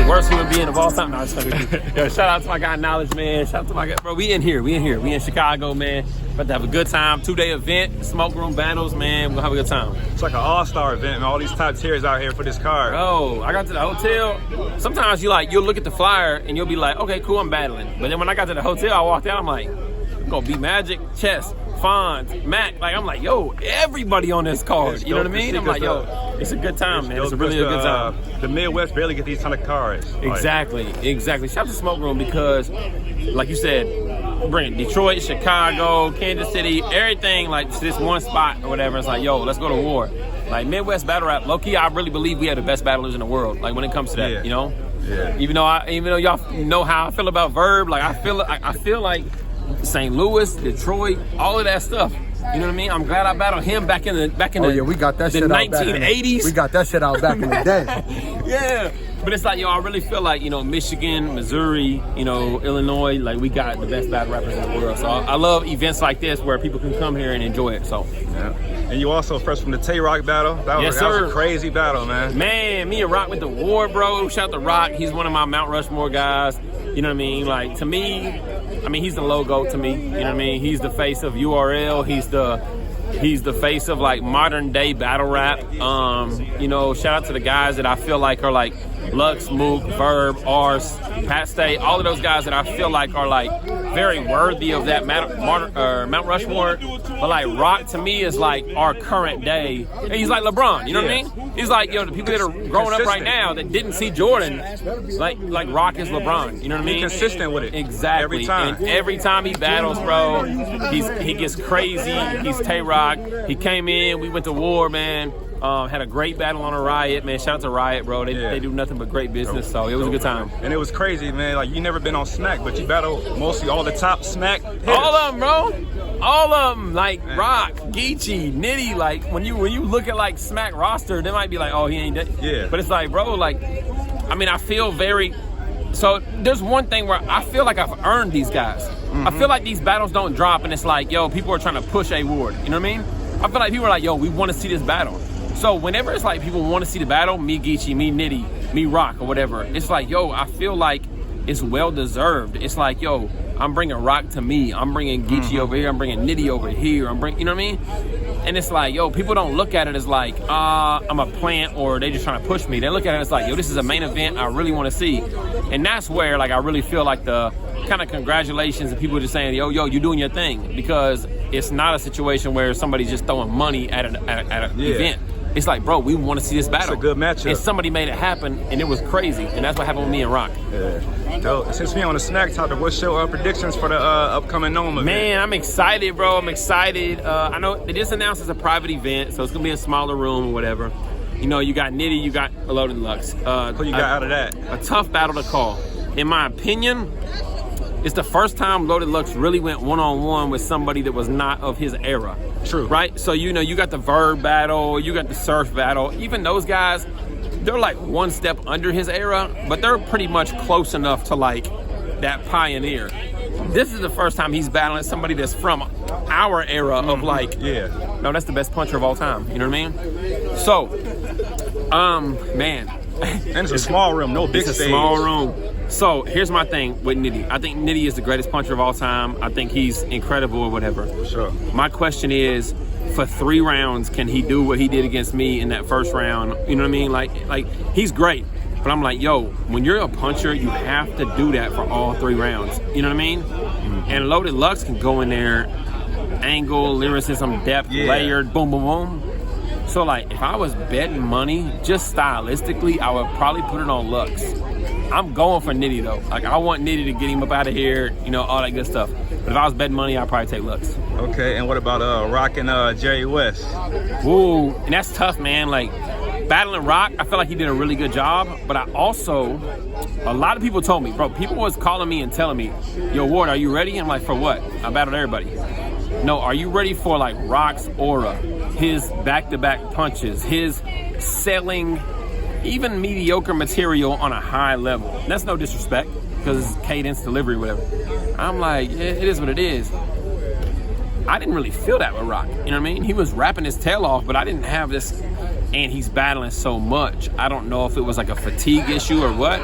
worst human being of all time. No, yo, shout out to my guy Knowledge, man. Shout out to my guy, bro. We in here. We in Chicago, man. About to have a good time. 2-day event, smoke room battles, man. We're gonna have a good time. It's like an all-star event, man. All these top tiers out here for this card. Bro, I got to the hotel. Sometimes you'll look at the flyer and you'll be like, okay, cool, I'm battling. But then when I got to the hotel, I walked out, I'm like, I'm gonna be Magic, Chess, Fonz, Mac. Like, I'm like, yo, everybody on this card. You know what I mean? I'm like, yo, it's a good time, man. It's really a good time. The Midwest barely get these kind of cards. Exactly. Shout out to Smoke Room because, like you said, bring Detroit, Chicago, Kansas City, everything like to this one spot or whatever. It's like, yo, let's go to war. Like Midwest battle rap, low-key, I really believe we have the best battlers in the world. Like when it comes to that, you know. Yeah. Even though y'all know how I feel about Verb, like I feel like St. Louis, Detroit, all of that stuff. You know what I mean? I'm glad I battled him back in the we got that the shit 1980s. We got that shit out back in the day. Yeah. But it's like, yo, I really feel like, you know, Michigan, Missouri, you know, Illinois, like we got the best battle rappers in the world. So I love events like this where people can come here and enjoy it. So yeah. And you also fresh from the TAY Rock battle. That was a crazy battle, man. Man, me and Rock went to war, bro. Shout out to Rock. He's one of my Mount Rushmore guys. You know what I mean? Like, to me, I mean, he's the logo to me. You know what I mean? He's the face of URL. He's the face of like modern day battle rap. You know, shout out to the guys that I feel like are like Lux, Mook, Verb, Ars, Pat Stay, all of those guys that I feel like are like very worthy of that Mount Rushmore. But like Rock to me is like our current day. And he's like LeBron, you know what I mean? He's like, yo, the people that are growing up right now that didn't see Jordan, like Rock is LeBron, you know what I mean? He's consistent with it. Exactly. Every time. And every time he battles, bro, he gets crazy. He's TAY Rock. He came in, we went to war, man. Had a great battle on a Riot, man. Shout out to Riot, bro. They do nothing but great business, so it was a good time. And it was crazy, man. Like, you never been on Smack, but you battled mostly all the top Smack hitters. All of them, bro. All of them. Like, man. Rock, Geechi, Nitty. Like, when you look at, like, Smack roster, they might be like, oh, he ain't that. Yeah. But it's like, bro, like, I mean, I feel very... So there's one thing where I feel like I've earned these guys. I feel like these battles don't drop, and it's like, yo, people are trying to push A-Ward. You know what I mean? I feel like people are like, yo, we want to see this battle. So whenever it's like people want to see the battle, me Geechi, me Nitty, me Rock, or whatever, it's like, yo, I feel like it's well-deserved. It's like, yo, I'm bringing Rock to me. I'm bringing Geechi over here. I'm bringing Nitty over here. You know what I mean? And it's like, yo, people don't look at it as like, I'm a plant or they just trying to push me. They look at it as like, yo, this is a main event I really want to see. And that's where, like, I really feel like the kind of congratulations and people just saying, yo, you're doing your thing. Because it's not a situation where somebody's just throwing money at an event. It's like, bro, we want to see this battle. It's a good matchup. And somebody made it happen, and it was crazy. And that's what happened with me and Rock. Yeah. Dope. Since we're on the Snack topic, what's your predictions for the upcoming NOME event? Man, I'm excited, bro. I'm excited. I know they just announced it's a private event, so it's going to be a smaller room or whatever. You know, you got Nitty, you got Loaded Lux. Who you got out of that? A tough battle to call. In my opinion, it's the first time Loaded Lux really went one-on-one with somebody that was not of his era. True. Right? So, you know, you got the Verb battle, you got the Surf battle. Even those guys, they're like one step under his era, but they're pretty much close enough to like that pioneer. This is the first time he's battling somebody that's from our era of like, no, that's the best puncher of all time. You know what I mean? So, man. And it's a small room, no big stage. It's a small room. So here's my thing with Nitty. I think Nitty is the greatest puncher of all time. I think he's incredible or whatever. Sure. My question is, for 3 rounds, can he do what he did against me in that first round? You know what I mean? Like he's great. But I'm like, yo, when you're a puncher, you have to do that for all 3 rounds. You know what I mean? And Loaded Lux can go in there, angle, lyricism, depth, layered, boom, boom, boom. So, like, if I was betting money, just stylistically, I would probably put it on Lux. I'm going for Nitty, though. Like, I want Nitty to get him up out of here, you know, all that good stuff. But if I was betting money, I'd probably take Lux. Okay, and what about Rock and Jerry West? Ooh, and that's tough, man. Like, battling Rock, I feel like he did a really good job. But I also, a lot of people told me, bro, people was calling me and telling me, yo, Ward, are you ready? I'm like, for what? I battled everybody. No, are you ready for, like, Rock's aura? His back-to-back punches, his selling even mediocre material on a high level. And that's no disrespect, because it's cadence, delivery, whatever. I'm like, yeah, it is what it is. I didn't really feel that with Rock, you know what I mean? He was rapping his tail off, but I didn't have this and he's battling so much. I don't know if it was like a fatigue issue or what.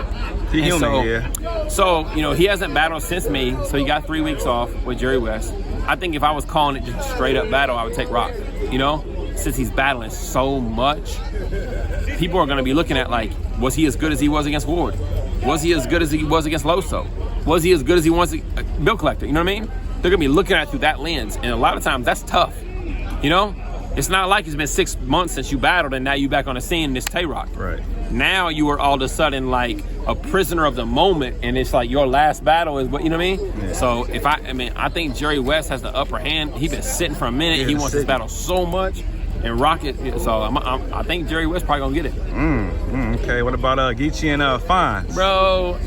He human, so, yeah. So, you know, he hasn't battled since me, so he got 3 weeks off with Jerry West. I think if I was calling it just a straight up battle, I would take ROC, you know? Since he's battling so much, people are going to be looking at like, was he as good as he was against Ward? Was he as good as he was against Loso? Was he as good as he was Bill Collector? You know what I mean? They're going to be looking at it through that lens. And a lot of times that's tough, you know? It's not like it's been 6 months since you battled and now you back on the scene and it's Tay-Rock. Right. Now you are all of a sudden like a prisoner of the moment and it's like your last battle is what, you know what I mean? Yeah. So if I think Jerry West has the upper hand. He's been sitting for a minute. He wants this battle so much. And Rocket, so I think Jerry West probably gonna get it. Okay, what about Geechi and Fs? Bro,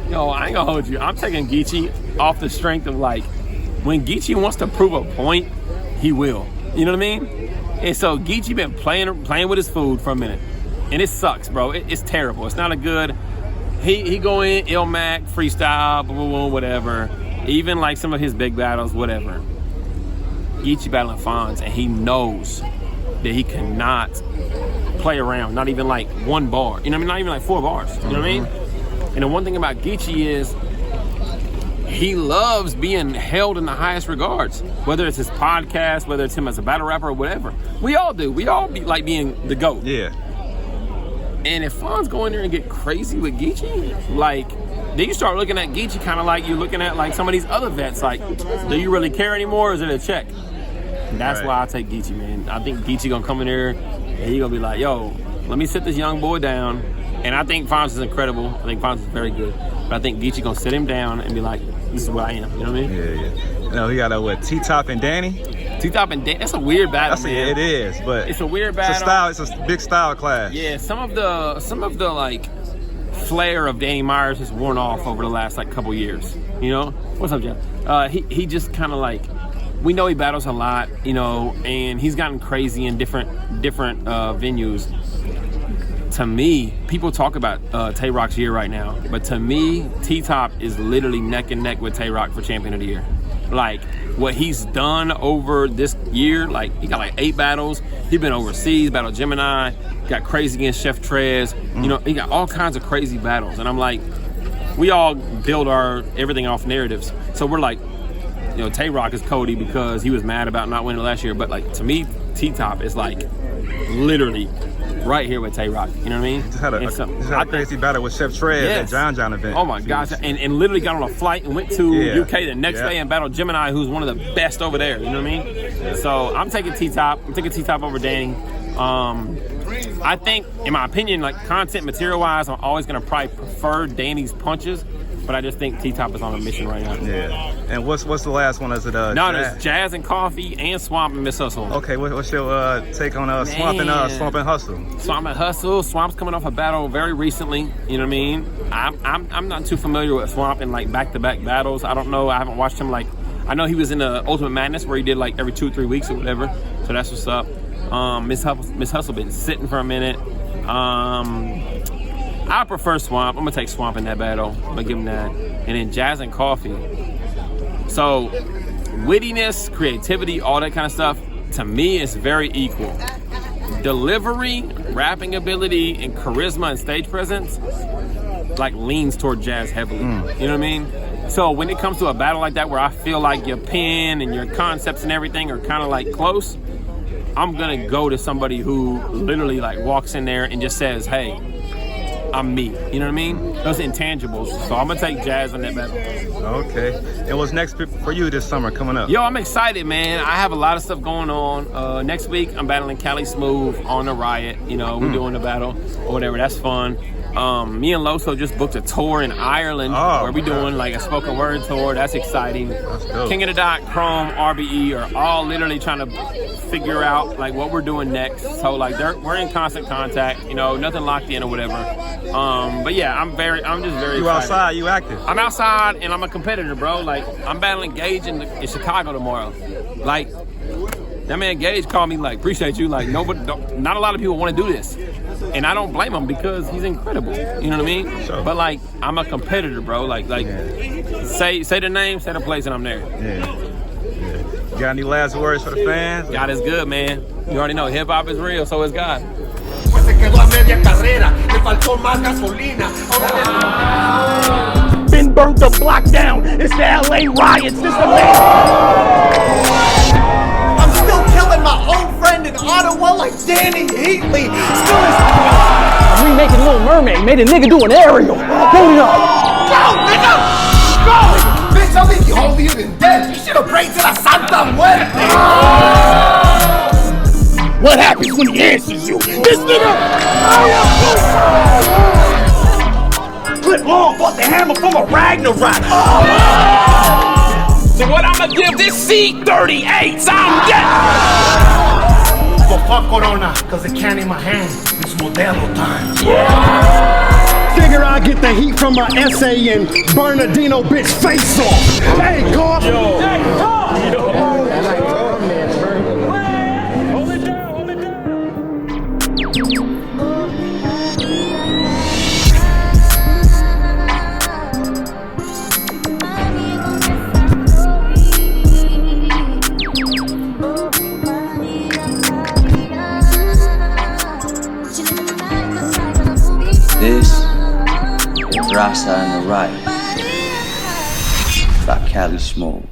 yo, I ain't gonna hold you. I'm taking Geechi off the strength of like, when Geechi wants to prove a point, he will. You know what I mean? And so Geechi been playing with his food for a minute, and it sucks, bro. It's terrible. It's not a good. He go in Ilmac freestyle, boom, boom, boom, whatever. Even like some of his big battles, whatever. Geechi battling Fs, and he knows that he cannot play around, not even like 1 bar. You know what I mean? Not even like 4 bars. You know what I mean? And the one thing about Geechi is he loves being held in the highest regards, whether it's his podcast, whether it's him as a battle rapper or whatever. We all do. We all like being the GOAT. Yeah. And if Fs go in there and get crazy with Geechi, like, then you start looking at Geechi kind of like you're looking at like some of these other vets. Like, do you really care anymore, or is it a check? And that's why I take Geechi, man. I think Geechi gonna come in there and he gonna be like, yo, let me sit this young boy down. And I think Fs is incredible. I think Fs is very good. But I think Geechi gonna sit him down and be like, this is what I am. You know what I mean? Yeah. You know, he got what, T-Top and Danny? T-Top and Danny. That's a weird battle, man. It is, but it's a weird battle. It's a big style clash. Yeah, some of the like flair of Danny Myers has worn off over the last like couple years. You know? What's up, Jeff? He just kind of like, we know he battles a lot, you know, and he's gotten crazy in different venues. To me, people talk about Tay-Rock's year right now, but to me, T-Top is literally neck and neck with Tay-Rock for Champion of the Year. Like, what he's done over this year, like, he got like 8 battles. He been overseas, battled Gemini, got crazy against Chef Trez. You know, he got all kinds of crazy battles. And I'm like, we all build our everything off narratives. So we're like, you know, Tay-Rock is Cody because he was mad about not winning last year. But like, to me, T-Top is like literally right here with Tay-Rock. You know what I mean? Just had a crazy battle with Chef Trez at John event. Oh my gosh. And literally got on a flight and went to UK the next day and battled Gemini, who's one of the best over there. You know what I mean? Yeah. So I'm taking T-Top. I'm taking T-Top over Danny. I think, in my opinion, like content material-wise, I'm always going to probably prefer Danny's punches. But I just think T-Top is on a mission right now. Yeah. And what's the last one? Is it there's Jazz and Coffee and Swamp and Miss Hustle. Okay, what's your take on Swamp and Hustle? Swamp and Hustle. Swamp's coming off a battle very recently. You know what I mean? I'm not too familiar with Swamp in like back-to-back battles. I don't know. I haven't watched him like. I know he was in the Ultimate Madness where he did like every 2-3 weeks or whatever. So that's what's up. Miss Hustle been sitting for a minute. I prefer Swamp. I'm gonna take Swamp in that battle. I'm gonna give him that. And then Jazz and Coffee. So wittiness, creativity, all that kind of stuff, to me is very equal. Delivery, rapping ability, and charisma and stage presence like leans toward Jazz heavily. You know what I mean? So when it comes to a battle like that where I feel like your pen and your concepts and everything are kind of like close, I'm gonna go to somebody who literally like walks in there and just says, hey, I'm me. You know what I mean? Those intangibles. So I'm gonna take Jazz on that battle. Okay. And what's next for you this summer coming up? Yo, I'm excited, man. I have a lot of stuff going on. Next week, I'm battling Cali Smooth on the Riot. You know, we're doing the battle or whatever. That's fun. Me and Loso just booked a tour in Ireland where we doing like a spoken word tour. That's exciting. That's dope. King of the Dot, Chrome, RBE are all literally trying to figure out like what we're doing next. So like we're in constant contact. You know, nothing locked in or whatever. But yeah, I'm just very excited. You outside? You active? I'm outside and I'm a competitor, bro. Like I'm battling Gage in Chicago tomorrow. Like that man Gage called me like, appreciate you. Like not a lot of people want to do this. And I don't blame him because he's incredible. You know what I mean? Sure. But like, I'm a competitor, bro. Like, say the name, say the place, and I'm there. Yeah. Got any last words for the fans? God is good, man. You already know hip hop is real, so is God. Se quedó a media carrera, le faltó más gasolina. Been burnt the block down. It's the LA riots. This the man. I'm still killing my old friend in Ottawa like Danny Heatley. Still is. Remaking Little Mermaid. Made a nigga do an aerial. Hold it up. Go, nigga! Go! Bitch, I'll leave you holier than dead. You should have prayed to the Santa Muerte. What happens when he answers you? This nigga! Clip long bought the hammer from a Ragnarok. So what I'ma give this C-38s? I'm dead! Well, fuck Corona, cause it can't in my hand. It's Modelo time. Figure I'll get the heat from my essay and Bernardino bitch face off. Hey, Corp! Yo! Hey, Corp! This is Rasa and the Right by Cali Smoke.